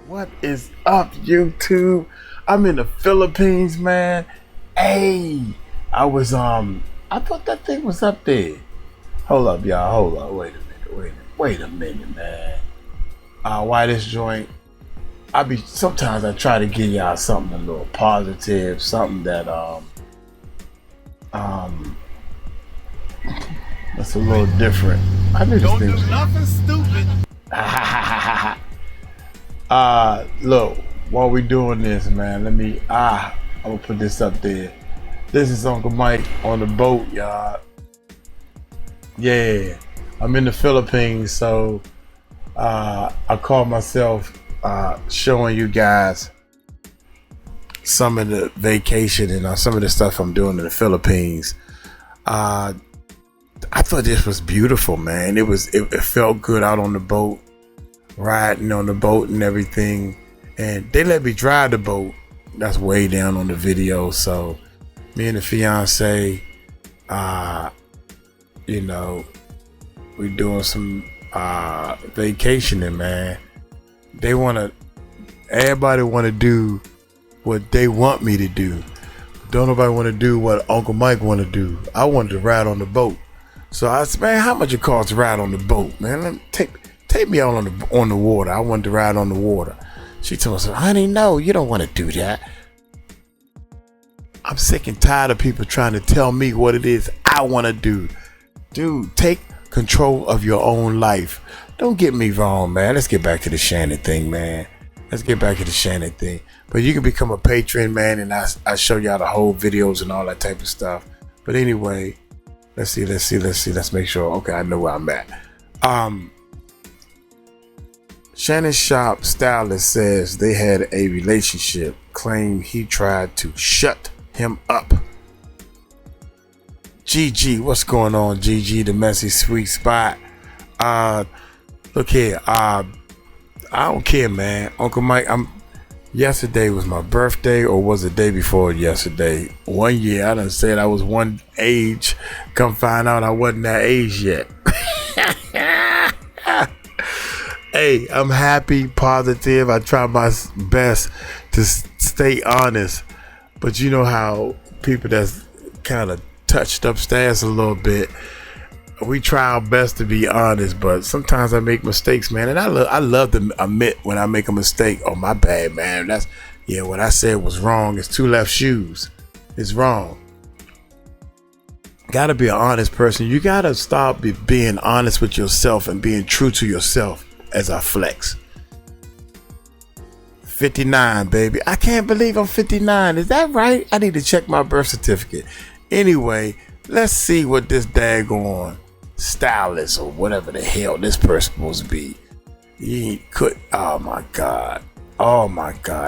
What is up, YouTube? I'm in the Philippines, man. Hey, I thought that thing was up there. Hold up, y'all. Hold up. Wait a minute, man. Why this joint? Sometimes I try to give y'all something a little positive, something that that's a little different. I knew this thing was nothing stupid. Look, while we doing this, man, I'm gonna put this up there. This is Uncle Mike on the boat, y'all. Yeah, I'm in the Philippines, so I call myself showing you guys some of the vacation and some of the stuff I'm doing in the Philippines. I thought this was beautiful, man. It felt good out on the boat, riding on the boat and everything. And they let me drive the boat. That's way down on the video. So me and the fiance, we doing some vacationing, man. Everybody want to do what they want me to do. Don't nobody want to do what Uncle Mike want to do. I wanted to ride on the boat. So I said, man, how much it costs to ride on the boat, man? Take me out on the water. I wanted to ride on the water. She told us, honey, no, you don't want to do that. I'm sick and tired of people trying to tell me what it is I want to do. Dude, take control of your own life. Don't get me wrong, man. Let's get back to the Shannon thing, man. Let's get back to the Shannon thing. But you can become a patron, man, and I show y'all the whole videos and all that type of stuff. But anyway, let's see. Let's make sure. Okay, I know where I'm at. Shannon Sharpe stylist says they had a relationship, claim he tried to shut him up. GG, what's going on, GG, the messy sweet spot? Look here, I don't care, man. Uncle Mike, yesterday was my birthday, or was it the day before yesterday? 1 year, I done said I was one age. Come find out I wasn't that age yet. Hey, I'm happy, positive. I try my best to stay honest. But you know how people that's kind of touched upstairs a little bit, we try our best to be honest, but sometimes I make mistakes, man. And I love to admit when I make a mistake. Oh, my bad, man. What I said was wrong. It's two left shoes. It's wrong. Gotta be an honest person. You gotta stop being honest with yourself and being true to yourself. As I flex. 59, baby. I can't believe I'm 59. Is that right? I need to check my birth certificate. Anyway, let's see what this daggone stylist or whatever the hell this person supposed to be. Oh my God.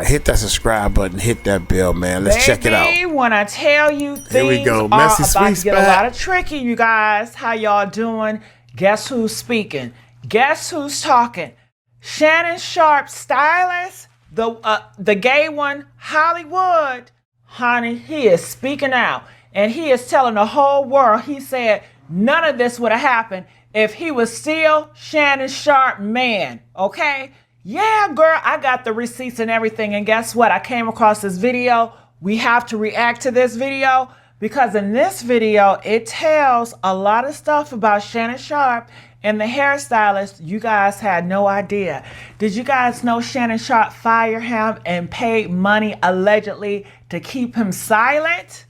Hit that subscribe button. Hit that bell, man. Let's check it out. When I tell you things Here we go. are Messy about sweet to get spot. a lot of tricky, you guys. How y'all doing? Guess who's speaking? Guess who's talking? Shannon Sharpe stylist, the gay one, Hollywood. Honey, he is speaking out. And he is telling the whole world, he said none of this would have happened if he was still Shannon Sharpe man. Okay? Yeah, girl, I got the receipts and everything. And guess what? I came across this video. We have to react to this video because in this video, it tells a lot of stuff about Shannon Sharpe and the hairstylist. You guys had no idea. Did you guys know Shannon Sharpe fired him and paid money allegedly to keep him silent?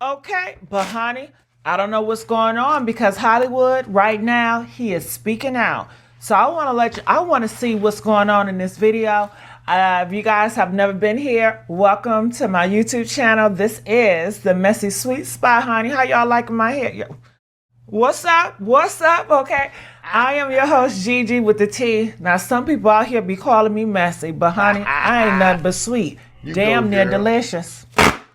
Okay, but honey, I don't know what's going on because Hollywood right now, he is speaking out. So I want to see what's going on in this video. If you guys have never been here, welcome to my YouTube channel. This is the Messy Sweet Spot, honey. How y'all liking my hair? What's up? Okay. I am your host, Gigi with the T. Now, some people out here be calling me messy, but honey, I ain't nothing but sweet. Damn near delicious.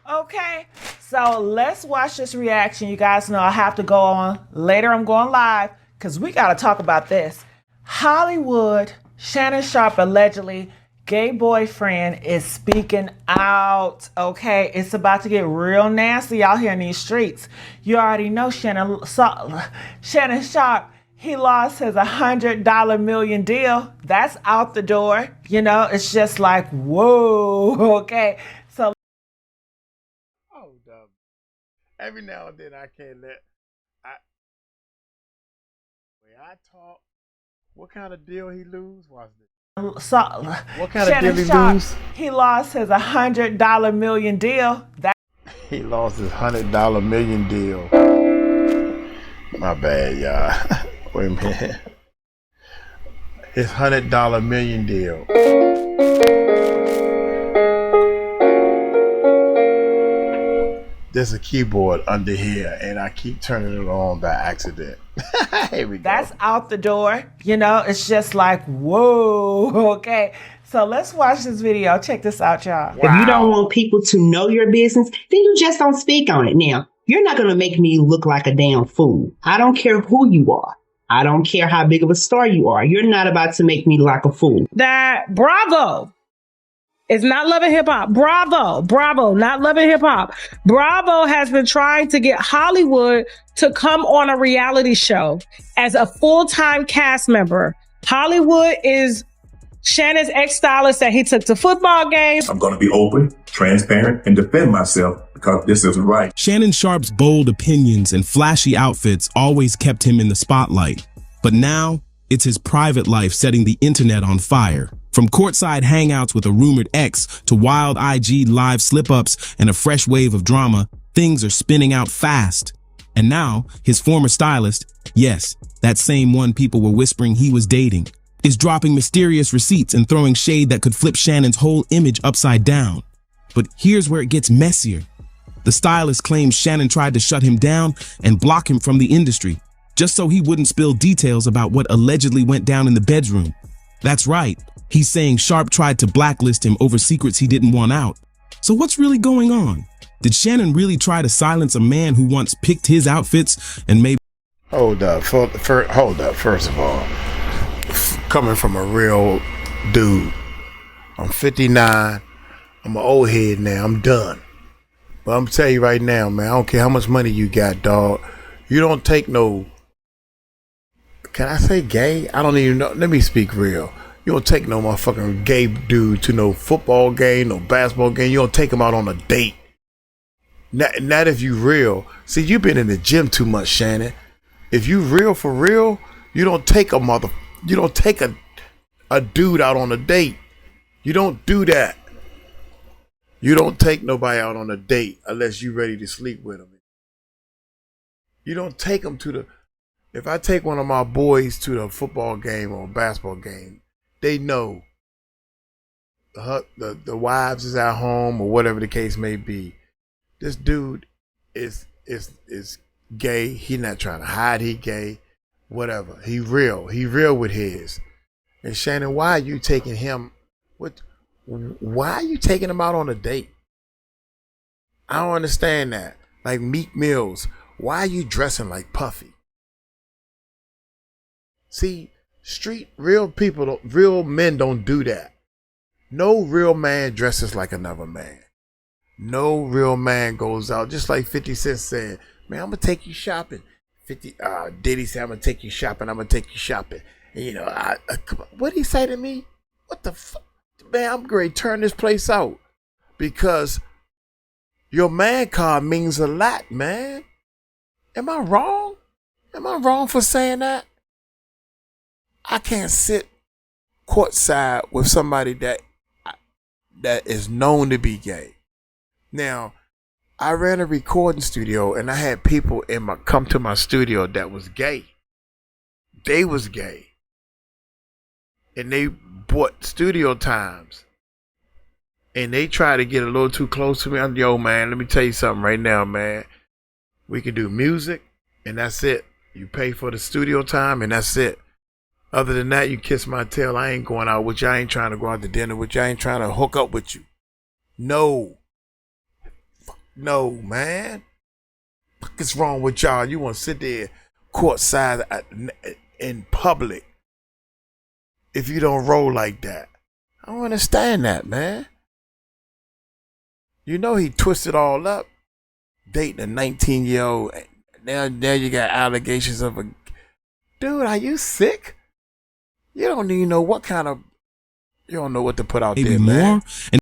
Okay. So let's watch this reaction. You guys know I have to go on. Later, I'm going live because we got to talk about this. Hollywood, Shannon Sharpe allegedly gay boyfriend is speaking out. Okay, it's about to get real nasty out here in these streets. You already know Shannon Sharpe he lost his $100 million deal. That's out the door. You know, it's just like, whoa, okay. So, Hold up. Every now and then I can't let I talk. What kind of deal he lose? Watch this. so What kind Shannon of deal he Sharpe, lose? he lost his $100 million deal. He lost his $100 million deal. My bad, y'all. Wait a minute. His $100 million deal. There's a keyboard under here, and I keep turning it on by accident. Here we go. That's out the door. You know, it's just like, whoa, okay. So let's watch this video. Check this out, y'all. Wow. If you don't want people to know your business, then you just don't speak on it. Now, you're not going to make me look like a damn fool. I don't care who you are. I don't care how big of a star you are. You're not about to make me look like a fool. That Bravo is not Love and Hip Hop. Bravo, not Love and Hip Hop. Bravo has been trying to get Hollywood to come on a reality show as a full-time cast member. Hollywood is Shannon's ex-stylist that he took to football games. I'm going to be open, transparent, and defend myself because this isn't right. Shannon Sharpe's bold opinions and flashy outfits always kept him in the spotlight. But now, it's his private life setting the internet on fire. From courtside hangouts with a rumored ex to wild IG live slip-ups and a fresh wave of drama, things are spinning out fast. And now, his former stylist, yes, that same one people were whispering he was dating, is dropping mysterious receipts and throwing shade that could flip Shannon's whole image upside down. But here's where it gets messier. The stylist claims Shannon tried to shut him down and block him from the industry, just so he wouldn't spill details about what allegedly went down in the bedroom. That's right, he's saying Sharpe tried to blacklist him over secrets he didn't want out. So what's really going on? Did Shannon really try to silence a man who once picked his outfits and maybe— Hold up, first of all, coming from a real dude, I'm 59, I'm an old head now, I'm done. But I'm telling you right now, man, I don't care how much money you got, dog. You don't take no, can I say gay? I don't even know, let me speak real. You don't take no motherfucking gay dude to no football game, no basketball game. You don't take him out on a date. Not if you real. See, you been in the gym too much, Shannon. If you real for real, you don't take a dude out on a date. You don't do that. You don't take nobody out on a date unless you ready to sleep with them. You don't take them to if I take one of my boys to the football game or basketball game, they know the wives is at home or whatever the case may be. This dude is gay. He not trying to hide he gay. Whatever. He real with his. And Shannon, why are you taking him? Why are you taking him out on a date? I don't understand that. Like Meek Mills, why are you dressing like Puffy? See, real men don't do that. No real man dresses like another man. No real man goes out, just like 50 Cent said, man, I'm gonna take you shopping. Diddy said, I'm gonna take you shopping, And you know, what did he say to me? What the fuck? Man, I'm going to turn this place out because your man card means a lot, man. Am I wrong? Am I wrong for saying that? I can't sit courtside with somebody that is known to be gay. Now, I ran a recording studio and I had people come to my studio that was gay. They was gay. And they bought studio times. And they tried to get a little too close to me. Yo, man, let me tell you something right now, man. We can do music and that's it. You pay for the studio time and that's it. Other than that, you kiss my tail. I ain't going out with you. I ain't trying to go out to dinner with you. I ain't trying to hook up with you. No, man. What's wrong with y'all? You want to sit there courtside in public if you don't roll like that? I don't understand that, man. You know he twisted all up, dating a 19-year-old. Now you got allegations of Dude, are you sick? You don't even know what you don't know what to put out Maybe there, more? man. And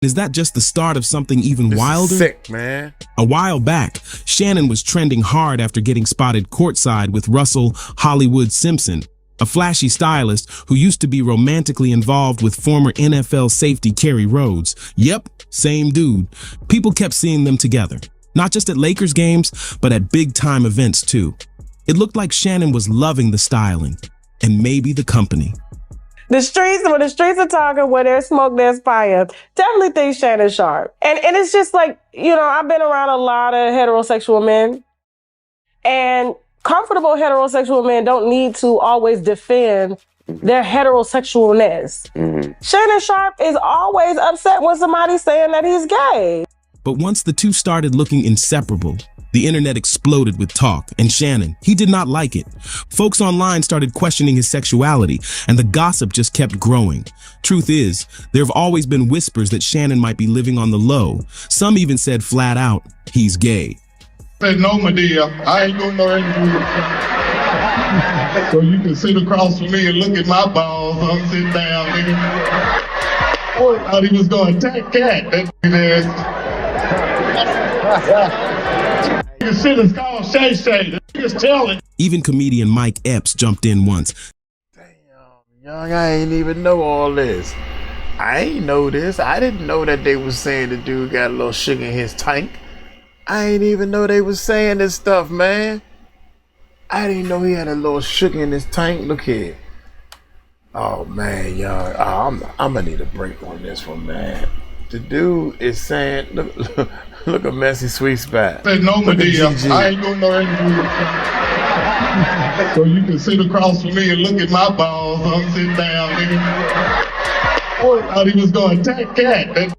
is that just the start of something even This is wilder? sick, man. A while back, Shannon was trending hard after getting spotted courtside with 𝗟𝗡𝗡𝗞𝗦, a flashy stylist who used to be romantically involved with former NFL safety Kerry Rhodes. Yep, same dude. People kept seeing them together, not just at Lakers games, but at big-time events too. It looked like Shannon was loving the styling, and maybe the company. The streets, when the streets are talking, where there's smoke, there's fire. Definitely think Shannon Sharpe. And it's just like, I've been around a lot of heterosexual men, and comfortable heterosexual men don't need to always defend their heterosexualness. Shannon Sharpe is always upset when somebody's saying that he's gay. But once the two started looking inseparable, the internet exploded with talk, and Shannon, he did not like it. Folks online started questioning his sexuality, and the gossip just kept growing. Truth is, there have always been whispers that Shannon might be living on the low. Some even said flat out, he's gay. I said, no, my dear, I ain't doing no interview. So you can sit across from me and look at my balls. I'm sitting down, nigga. Boy, I thought he was going to attack Cat. That nigga shit is called Shay Shay. The nigga's telling. Even comedian Mike Epps jumped in once. Damn, young, I ain't even know all this. I ain't know this. I didn't know that they was saying the dude got a little sugar in his tank. I ain't even know they was saying this stuff, man. I didn't know he had a little sugar in his tank. Look here. Oh, man, y'all. I'm gonna need a break on this one, man. The dude is saying, look a messy sweet spot. I said, no, my dear, I ain't doing no interview. So you can sit across from me and look at my balls. I'm sitting down, nigga. Boy, I thought he was going to attack Cat. That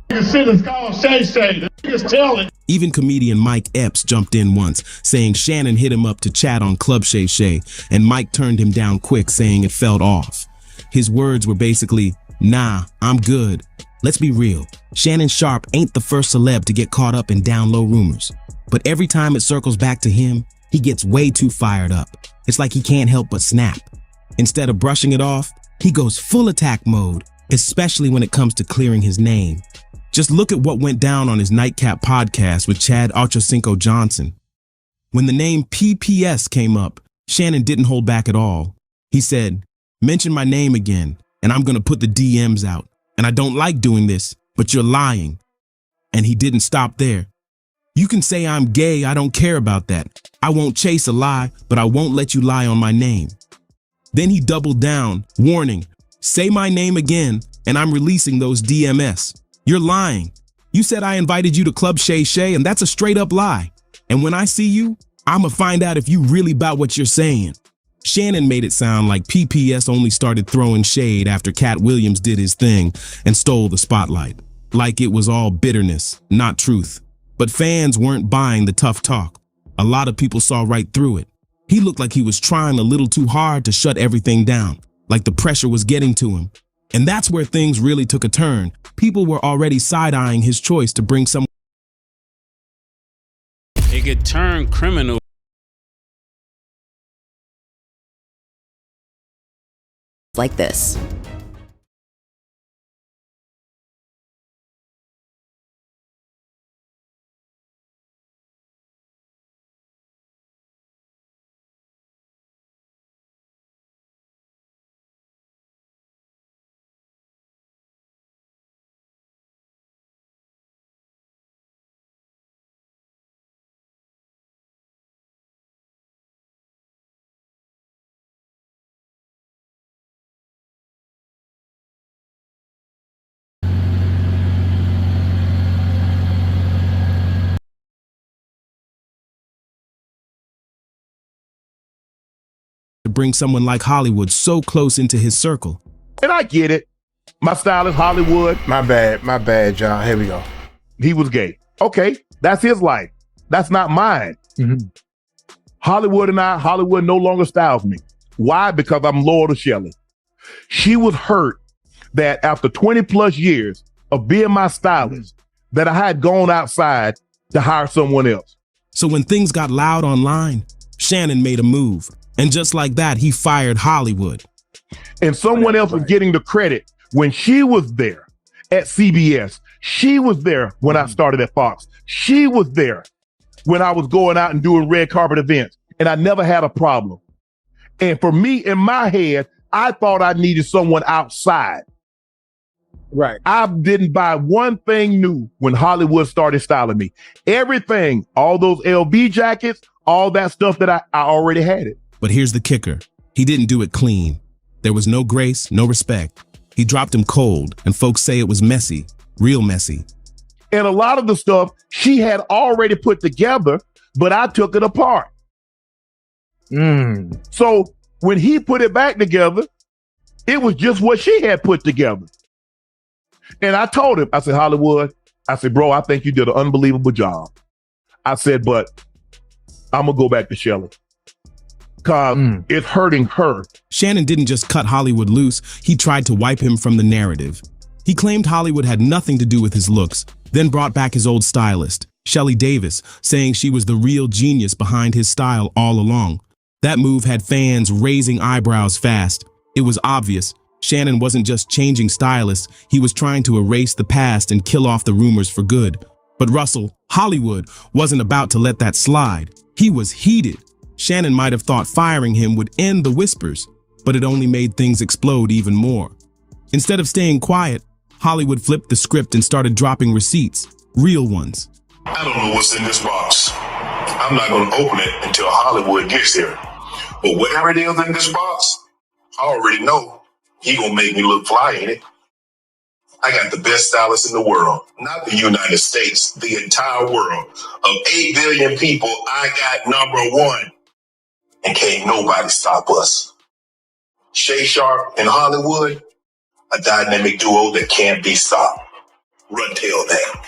nigga shit is called Shay Shay. The nigga's telling. Even comedian Mike Epps jumped in once, saying Shannon hit him up to chat on Club Shay Shay, and Mike turned him down quick, saying it felt off. His words were basically, nah, I'm good. Let's be real, Shannon Sharpe ain't the first celeb to get caught up in down low rumors. But every time it circles back to him, he gets way too fired up. It's like he can't help but snap. Instead of brushing it off, he goes full attack mode, especially when it comes to clearing his name. Just look at what went down on his Nightcap podcast with 𝗟𝗡𝗡𝗞𝗦. When the name PPS came up, Shannon didn't hold back at all. He said, mention my name again, and I'm gonna put the DMs out. And I don't like doing this, but you're lying. And he didn't stop there. You can say I'm gay, I don't care about that. I won't chase a lie, but I won't let you lie on my name. Then he doubled down, warning, say my name again, and I'm releasing those DMS. You're lying. You said I invited you to Club Shay Shay, and that's a straight up lie. And when I see you, I'ma find out if you really about what you're saying. Shannon made it sound like PPS only started throwing shade after Cat Williams did his thing and stole the spotlight. Like it was all bitterness, not truth. But fans weren't buying the tough talk. A lot of people saw right through it. He looked like he was trying a little too hard to shut everything down, like the pressure was getting to him. And that's where things really took a turn. People were already side-eyeing his choice to bring someone. It could turn criminal. Like this. To bring someone like Hollywood so close into his circle. And I get it. My style is Hollywood. My bad, John. Here we go. He was gay. Okay, that's his life. That's not mine. Hollywood no longer styles me. Why? Because I'm loyal to Shelley. She was hurt that after 20 plus years of being my stylist, that I had gone outside to hire someone else. So when things got loud online, Shannon made a move. And just like that, he fired Hollywood. And someone else was getting the credit when she was there at CBS. She was there when I started at Fox. She was there when I was going out and doing red carpet events. And I never had a problem. And for me, in my head, I thought I needed someone outside. Right. I didn't buy one thing new when Hollywood started styling me. Everything, all those LV jackets, all that stuff that I already had it. But here's the kicker. He didn't do it clean. There was no grace, no respect. He dropped him cold, and folks say it was messy, real messy. And a lot of the stuff she had already put together, but I took it apart. So when he put it back together, it was just what she had put together. And I told him, I said, Hollywood, I said, bro, I think you did an unbelievable job. I said, but I'm going to go back to Shelly. Because it's hurting her. Shannon didn't just cut Hollywood loose, he tried to wipe him from the narrative. He claimed Hollywood had nothing to do with his looks, then brought back his old stylist, Shelly Davis, saying she was the real genius behind his style all along. That move had fans raising eyebrows fast. It was obvious. Shannon wasn't just changing stylists, he was trying to erase the past and kill off the rumors for good. But Russell, Hollywood, wasn't about to let that slide. He was heated. Shannon might have thought firing him would end the whispers, but it only made things explode even more. Instead of staying quiet, Hollywood flipped the script and started dropping receipts, real ones. I don't know what's in this box. I'm not going to open it until Hollywood gets here. But whatever it is in this box, I already know he going to make me look fly in it. I got the best stylist in the world, not the United States, the entire world. Of 8 billion people, I got number one. And can't nobody stop us. Shay Sharpe and Hollywood, a dynamic duo that can't be stopped. Run tell that.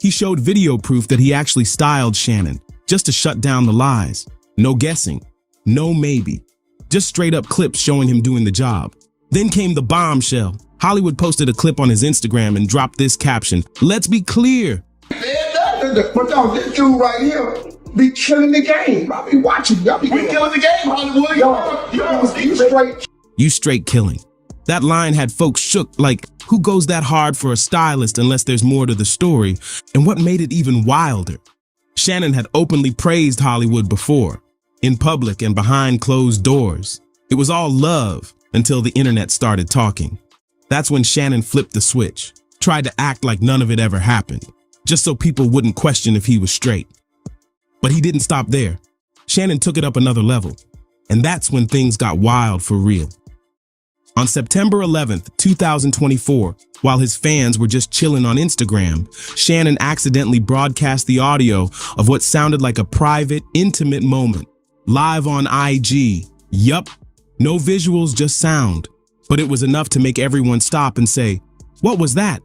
He showed video proof that he actually styled Shannon, just to shut down the lies. No guessing, no maybe. Just straight up clips showing him doing the job. Then came the bombshell. Hollywood posted a clip on his Instagram and dropped this caption, "Let's be clear." But no, this dude right here be killing the game. I be watching. Y'all be killing the game, Hollywood. You straight. You straight killing. That line had folks shook like, who goes that hard for a stylist unless there's more to the story? And what made it even wilder? Shannon had openly praised Hollywood before, in public and behind closed doors. It was all love until the internet started talking. That's when Shannon flipped the switch, tried to act like none of it ever happened, just so people wouldn't question if he was straight. But he didn't stop there. Shannon took it up another level, and that's when things got wild for real. On September 11th, 2024, while his fans were just chilling on Instagram, Shannon accidentally broadcast the audio of what sounded like a private, intimate moment, live on IG. Yup, no visuals, just sound. But it was enough to make everyone stop and say, "What was that?"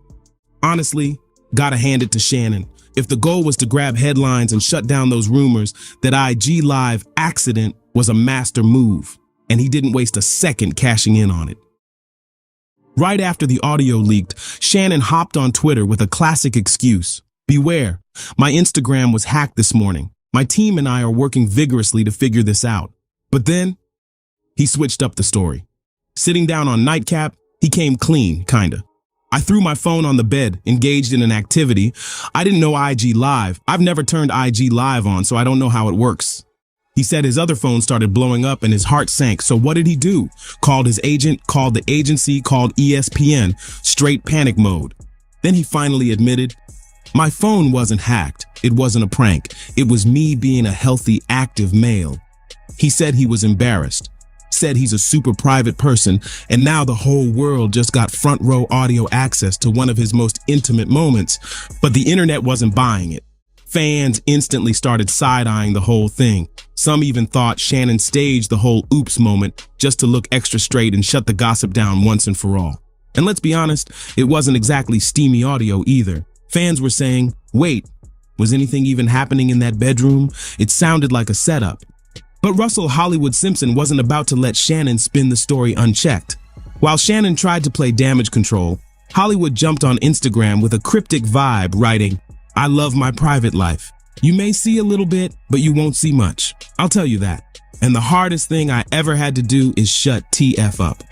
Honestly, gotta hand it to Shannon. If the goal was to grab headlines and shut down those rumors, that IG Live accident was a master move, and he didn't waste a second cashing in on it. Right after the audio leaked, Shannon hopped on Twitter with a classic excuse. "Beware, my Instagram was hacked this morning. My team and I are working vigorously to figure this out." But then, he switched up the story. Sitting down on nightcap, he came clean, kinda. "I threw my phone on the bed, engaged in an activity. I didn't know IG Live. I've never turned IG Live on, so I don't know how it works." He said his other phone started blowing up and his heart sank. So what did he do? Called his agent, called the agency, called ESPN, straight panic mode. Then he finally admitted, "My phone wasn't hacked. It wasn't a prank. It was me being a healthy, active male." He said he was embarrassed. Said he's a super private person, and now the whole world just got front row audio access to one of his most intimate moments, but the internet wasn't buying it. Fans instantly started side-eyeing the whole thing. Some even thought Shannon staged the whole oops moment just to look extra straight and shut the gossip down once and for all. And let's be honest, it wasn't exactly steamy audio either. Fans were saying, "Wait, was anything even happening in that bedroom? It sounded like a setup." But Russell Hollywood Simpson wasn't about to let Shannon spin the story unchecked. While Shannon tried to play damage control, Hollywood jumped on Instagram with a cryptic vibe writing, "I love my private life. You may see a little bit, but you won't see much. I'll tell you that. And the hardest thing I ever had to do is shut TF up.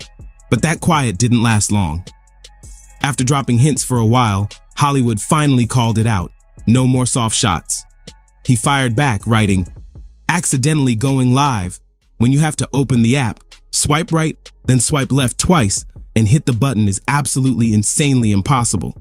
But that quiet didn't last long. After dropping hints for a while, Hollywood finally called it out. No more soft shots. He fired back, writing, "Accidentally going live. When you have to open the app, swipe right, then swipe left twice, and hit the button is absolutely insanely impossible."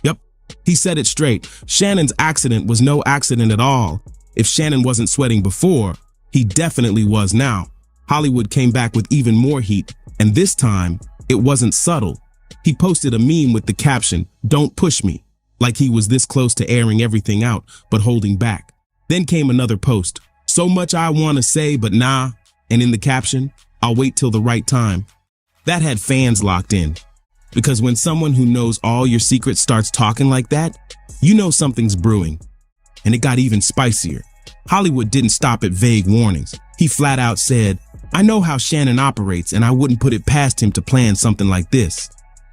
Yep, he said it straight. Shannon's accident was no accident at all. If Shannon wasn't sweating before, he definitely was now. Hollywood came back with even more heat, and this time, it wasn't subtle. He posted a meme with the caption, "Don't push me," like he was this close to airing everything out, but holding back. Then came another post, "So much I want to say, but nah," and in the caption, "I'll wait till the right time." That had fans locked in, because when someone who knows all your secrets starts talking like that, you know something's brewing. And it got even spicier. Hollywood didn't stop at vague warnings. He flat out said, "I know how Shannon operates, and I wouldn't put it past him to plan something like this."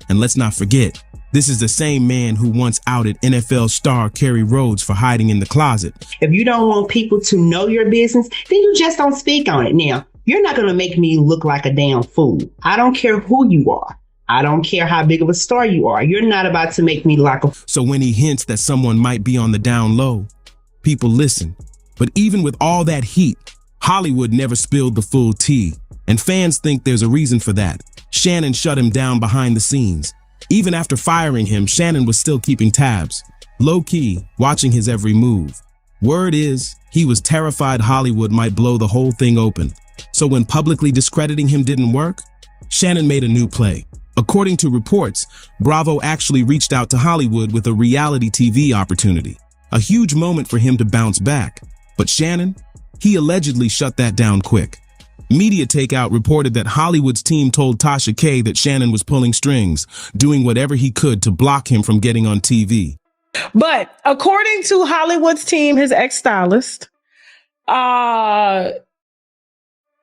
And let's not forget, this is the same man who once outed NFL star Kerry Rhodes for hiding in the closet. If you don't want people to know your business, then you just don't speak on it. Now, you're not going to make me look like a damn fool. I don't care who you are. I don't care how big of a star you are. You're not about to make me like a... So when he hints that someone might be on the down low, people listen. But even with all that heat, Hollywood never spilled the full tea. And fans think there's a reason for that. Shannon shut him down behind the scenes. Even after firing him, Shannon was still keeping tabs, low-key, watching his every move. Word is, he was terrified Hollywood might blow the whole thing open. So when publicly discrediting him didn't work, Shannon made a new play. According to reports, Bravo actually reached out to Hollywood with a reality TV opportunity. A huge moment for him to bounce back. But Shannon, he allegedly shut that down quick. Media Takeout reported that Hollywood's team told Tasha K that Shannon was pulling strings, doing whatever he could to block him from getting on TV. But according to Hollywood's team, his ex-stylist,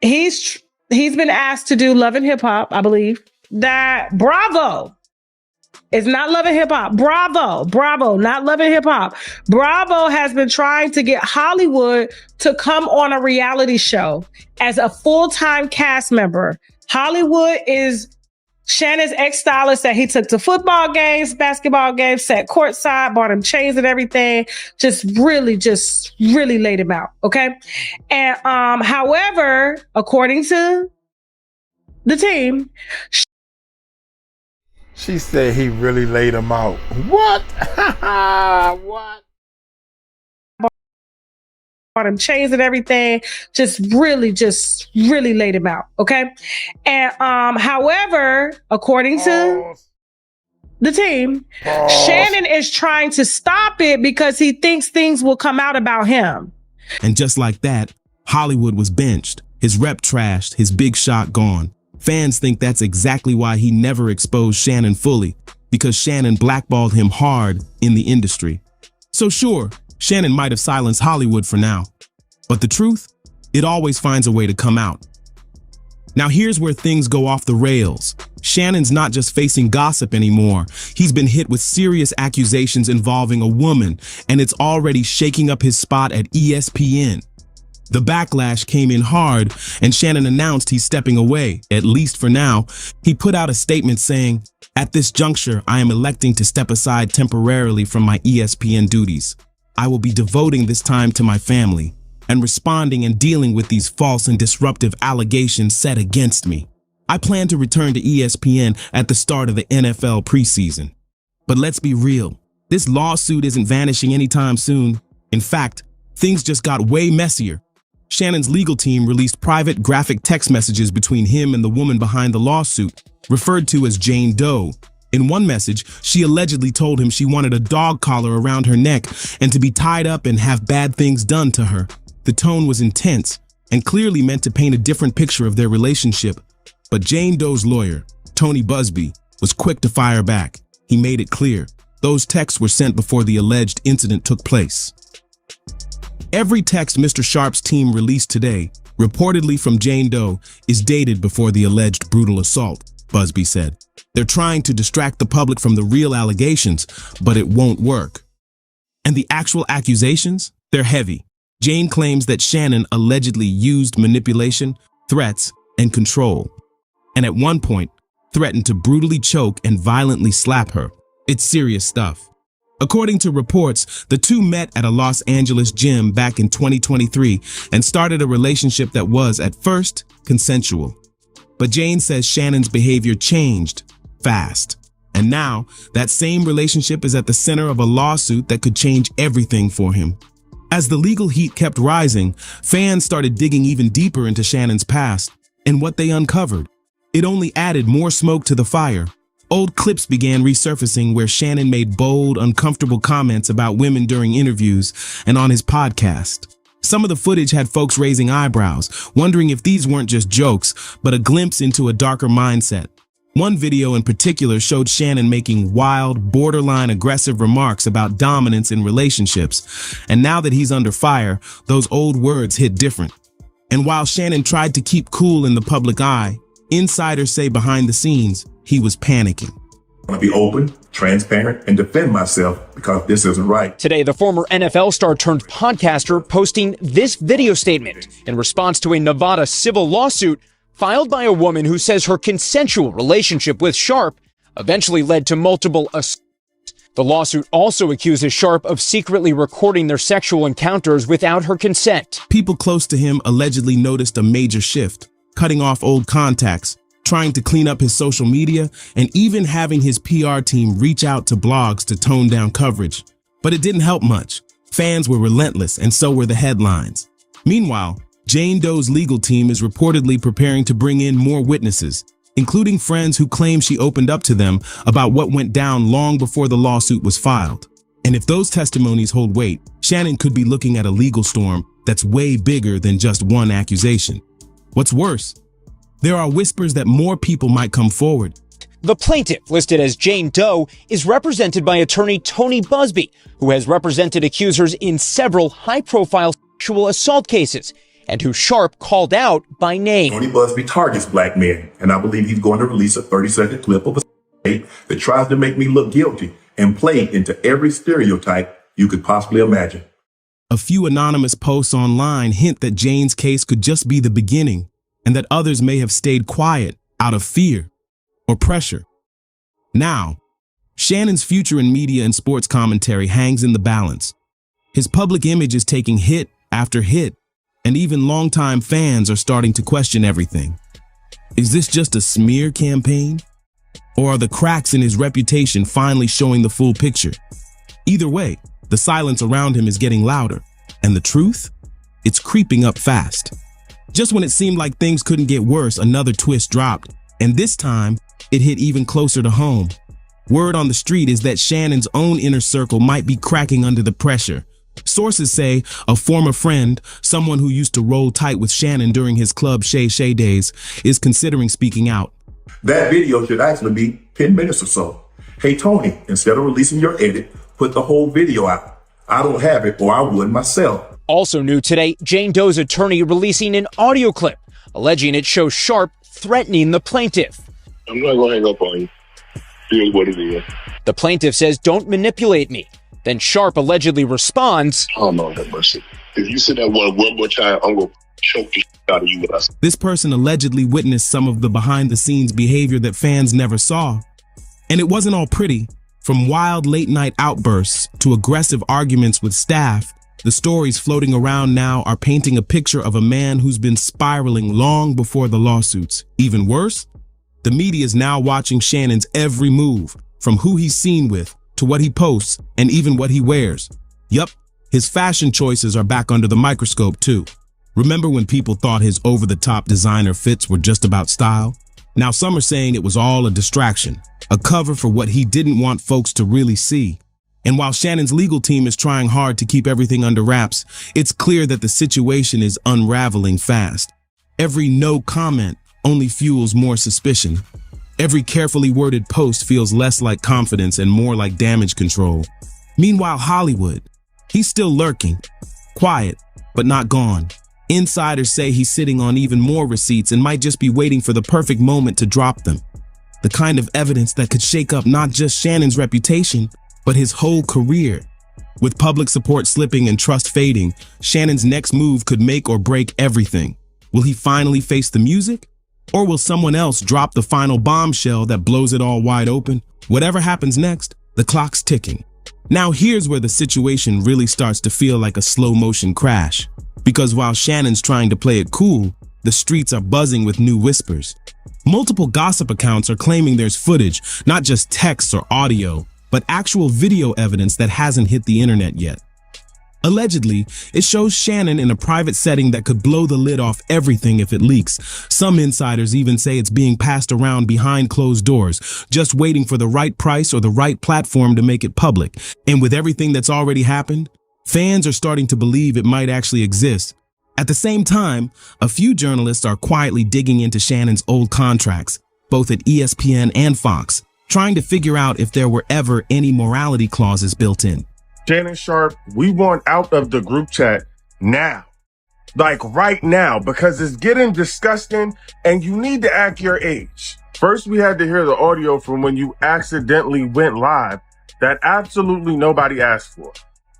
he's been asked to do Love and Hip Hop, I believe. That Bravo is not Love and Hip Hop. Bravo, not Love and Hip Hop. Bravo has been trying to get Hollywood to come on a reality show as a full-time cast member. Hollywood is Shannon's ex-stylist that he took to football games, basketball games, sat courtside, bought him chains and everything. Just really laid him out. Okay. And, however, according to the team, she said he really laid him out. What? What? Bought him chains and everything. Just really laid him out. Okay. And, however, according to the team, Shannon is trying to stop it because he thinks things will come out about him. And just like that, Hollywood was benched, his rep trashed, his big shot gone. Fans think that's exactly why he never exposed Shannon fully, because Shannon blackballed him hard in the industry. So sure, Shannon might have silenced Hollywood for now, but the truth, it always finds a way to come out. Now here's where things go off the rails. Shannon's not just facing gossip anymore. He's been hit with serious accusations involving a woman, and it's already shaking up his spot at ESPN. The backlash came in hard, and Shannon announced he's stepping away, at least for now. He put out a statement saying, "At this juncture, I am electing to step aside temporarily from my ESPN duties. I will be devoting this time to my family and responding and dealing with these false and disruptive allegations set against me. I plan to return to ESPN at the start of the NFL preseason." But let's be real, this lawsuit isn't vanishing anytime soon. In fact, things just got way messier. Shannon's legal team released private graphic text messages between him and the woman behind the lawsuit, referred to as Jane Doe. In one message, she allegedly told him she wanted a dog collar around her neck and to be tied up and have bad things done to her. The tone was intense and clearly meant to paint a different picture of their relationship. But Jane Doe's lawyer, Tony Busby, was quick to fire back. He made it clear those texts were sent before the alleged incident took place. Every text Mr. Sharpe's team released today, reportedly from Jane Doe, is dated before the alleged brutal assault, Busby said. They're trying to distract the public from the real allegations, but it won't work. And the actual accusations? They're heavy. Jane claims that Shannon allegedly used manipulation, threats, and control, and at one point threatened to brutally choke and violently slap her. It's serious stuff. According to reports, the two met at a Los Angeles gym back in 2023 and started a relationship that was, at first, consensual. But Jane says Shannon's behavior changed fast. And now, that same relationship is at the center of a lawsuit that could change everything for him. As the legal heat kept rising, fans started digging even deeper into Shannon's past, and what they uncovered. It only added more smoke to the fire. Old clips began resurfacing where Shannon made bold, uncomfortable comments about women during interviews and on his podcast. Some of the footage had folks raising eyebrows, wondering if these weren't just jokes, but a glimpse into a darker mindset. One video in particular showed Shannon making wild, borderline aggressive remarks about dominance in relationships. And now that he's under fire, those old words hit different. And while Shannon tried to keep cool in the public eye, insiders say behind the scenes, he was panicking. I want to be open, transparent, and defend myself because this isn't right. Today, the former NFL star turned podcaster posting this video statement in response to a Nevada civil lawsuit filed by a woman who says her consensual relationship with Sharpe eventually led to multiple assaults. The lawsuit also accuses Sharpe of secretly recording their sexual encounters without her consent. People close to him allegedly noticed a major shift, cutting off old contacts, trying to clean up his social media, and even having his PR team reach out to blogs to tone down coverage. But it didn't help much. Fans were relentless, and so were the headlines. Meanwhile, Jane Doe's legal team is reportedly preparing to bring in more witnesses, including friends who claim she opened up to them about what went down long before the lawsuit was filed. And if those testimonies hold weight, Shannon could be looking at a legal storm that's way bigger than just one accusation. What's worse, there are whispers that more people might come forward. The plaintiff, listed as Jane Doe, is represented by attorney Tony Busby, who has represented accusers in several high-profile sexual assault cases, and who Sharpe called out by name. Tony Busby targets black men, and I believe he's going to release a 30-second clip of a tape that tries to make me look guilty and play into every stereotype you could possibly imagine. A few anonymous posts online hint that Jane's case could just be the beginning, and that others may have stayed quiet out of fear or pressure. Now, Shannon's future in media and sports commentary hangs in the balance. His public image is taking hit after hit, and even longtime fans are starting to question everything. Is this just a smear campaign? Or are the cracks in his reputation finally showing the full picture? Either way, the silence around him is getting louder, and the truth? It's creeping up fast. Just when it seemed like things couldn't get worse, another twist dropped, and this time, it hit even closer to home. Word on the street is that Shannon's own inner circle might be cracking under the pressure. Sources say a former friend, someone who used to roll tight with Shannon during his Club Shay Shay days, is considering speaking out. That video should actually be 10 minutes or so. Hey, Tony, instead of releasing your edit, put the whole video out. I don't have it, or I would myself. Also new today, Jane Doe's attorney releasing an audio clip, alleging it shows Sharpe threatening the plaintiff. I'm not going to hang up on you. Here's what it is. The plaintiff says, "Don't manipulate me." Then Sharpe allegedly responds, "Oh, no, have mercy. If you sit there one more time, I'm going to choke the shit out of you with us." This person allegedly witnessed some of the behind-the-scenes behavior that fans never saw. And it wasn't all pretty. From wild late-night outbursts to aggressive arguments with staff, the stories floating around now are painting a picture of a man who's been spiraling long before the lawsuits. Even worse, the media is now watching Shannon's every move, from who he's seen with, to what he posts, and even what he wears. Yup, his fashion choices are back under the microscope too. Remember when people thought his over-the-top designer fits were just about style? Now some are saying it was all a distraction, a cover for what he didn't want folks to really see. And while Shannon's legal team is trying hard to keep everything under wraps, it's clear that the situation is unraveling fast. Every no comment only fuels more suspicion. Every carefully worded post feels less like confidence and more like damage control. Meanwhile, Hollywood, he's still lurking, quiet, but not gone. Insiders say he's sitting on even more receipts and might just be waiting for the perfect moment to drop them. The kind of evidence that could shake up not just Shannon's reputation, but his whole career. With public support slipping and trust fading, Shannon's next move could make or break everything. Will he finally face the music? Or will someone else drop the final bombshell that blows it all wide open? Whatever happens next, the clock's ticking. Now here's where the situation really starts to feel like a slow motion crash. Because while Shannon's trying to play it cool, the streets are buzzing with new whispers. Multiple gossip accounts are claiming there's footage, not just texts or audio, but actual video evidence that hasn't hit the internet yet. Allegedly, it shows Shannon in a private setting that could blow the lid off everything if it leaks. Some insiders even say it's being passed around behind closed doors, just waiting for the right price or the right platform to make it public. And with everything that's already happened, fans are starting to believe it might actually exist. At the same time, a few journalists are quietly digging into Shannon's old contracts, both at ESPN and Fox, trying to figure out if there were ever any morality clauses built in. Shannon Sharpe, we want out of the group chat now. Like right now, because it's getting disgusting and you need to act your age. First, we had to hear the audio from when you accidentally went live that absolutely nobody asked for.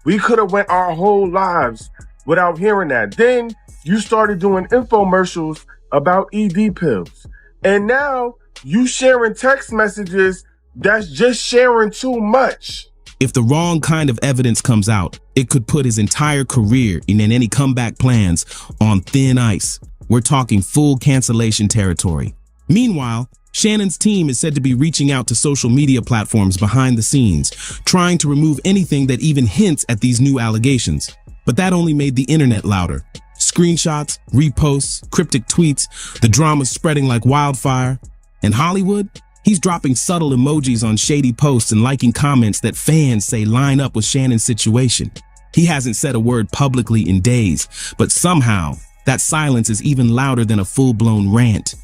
We could have went our whole lives without hearing that. Then you started doing infomercials about ED pills. And now you sharing text messages that's just sharing too much. If the wrong kind of evidence comes out, it could put his entire career and any comeback plans on thin ice. We're talking full cancellation territory. Meanwhile, Shannon's team is said to be reaching out to social media platforms behind the scenes, trying to remove anything that even hints at these new allegations. But that only made the internet louder. Screenshots, reposts, cryptic tweets, the drama's spreading like wildfire. And Hollywood? He's dropping subtle emojis on shady posts and liking comments that fans say line up with Shannon's situation. He hasn't said a word publicly in days, but somehow that silence is even louder than a full-blown rant.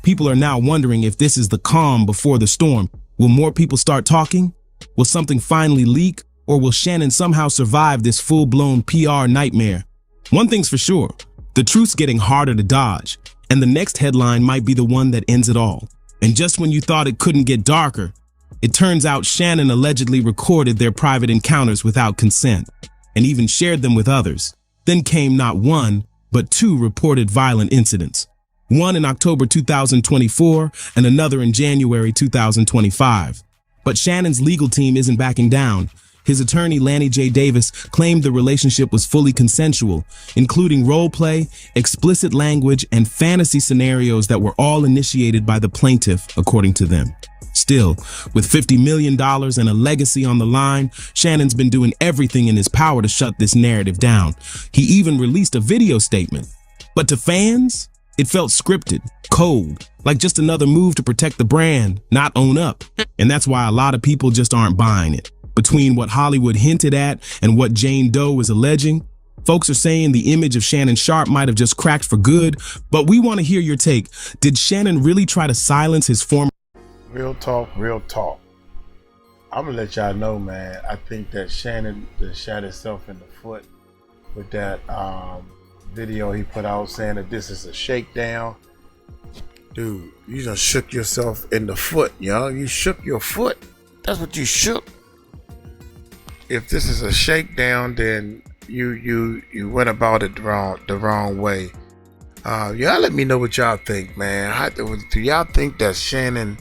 People are now wondering if this is the calm before the storm. Will more people start talking? Will something finally leak? Or will Shannon somehow survive this full-blown PR nightmare? One thing's for sure, the truth's getting harder to dodge, and the next headline might be the one that ends it all. And just when you thought it couldn't get darker, it turns out Shannon allegedly recorded their private encounters without consent and even shared them with others. Then came not one, but two reported violent incidents. One in October 2024 and another in January 2025. But Shannon's legal team isn't backing down. His attorney, Lanny J. Davis, claimed the relationship was fully consensual, including role play, explicit language, and fantasy scenarios that were all initiated by the plaintiff, according to them. Still, with $50 million and a legacy on the line, Shannon's been doing everything in his power to shut this narrative down. He even released a video statement. But to fans, it felt scripted, cold, like just another move to protect the brand, not own up. And that's why a lot of people just aren't buying it. Between what Hollywood hinted at and what Jane Doe is alleging, folks are saying the image of Shannon Sharpe might have just cracked for good, but we want to hear your take. Did Shannon really try to silence his former... Real talk, real talk. I'm gonna let y'all know, man, I think that Shannon shot himself in the foot with that video he put out saying that this is a shakedown. Dude, you done shook yourself in the foot, yo. You shook your foot. That's what you shook. If this is a shakedown, then you went about it the wrong way. Y'all let me know what y'all think, man. Do y'all think that Shannon?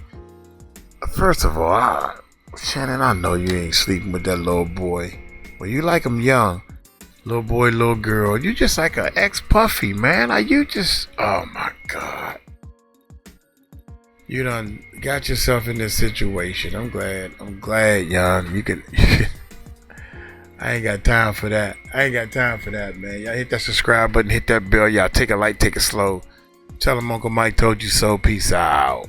First of all, Shannon, I know you ain't sleeping with that little boy. Well, you like him young, little boy, little girl. You just like an ex-Puffy, man. Are you just? Oh my God. You done got yourself in this situation. I'm glad, young. You can. I ain't got time for that. Man. Y'all hit that subscribe button, hit that bell. Y'all take it light, take it slow. Tell them Uncle Mike told you so. Peace out.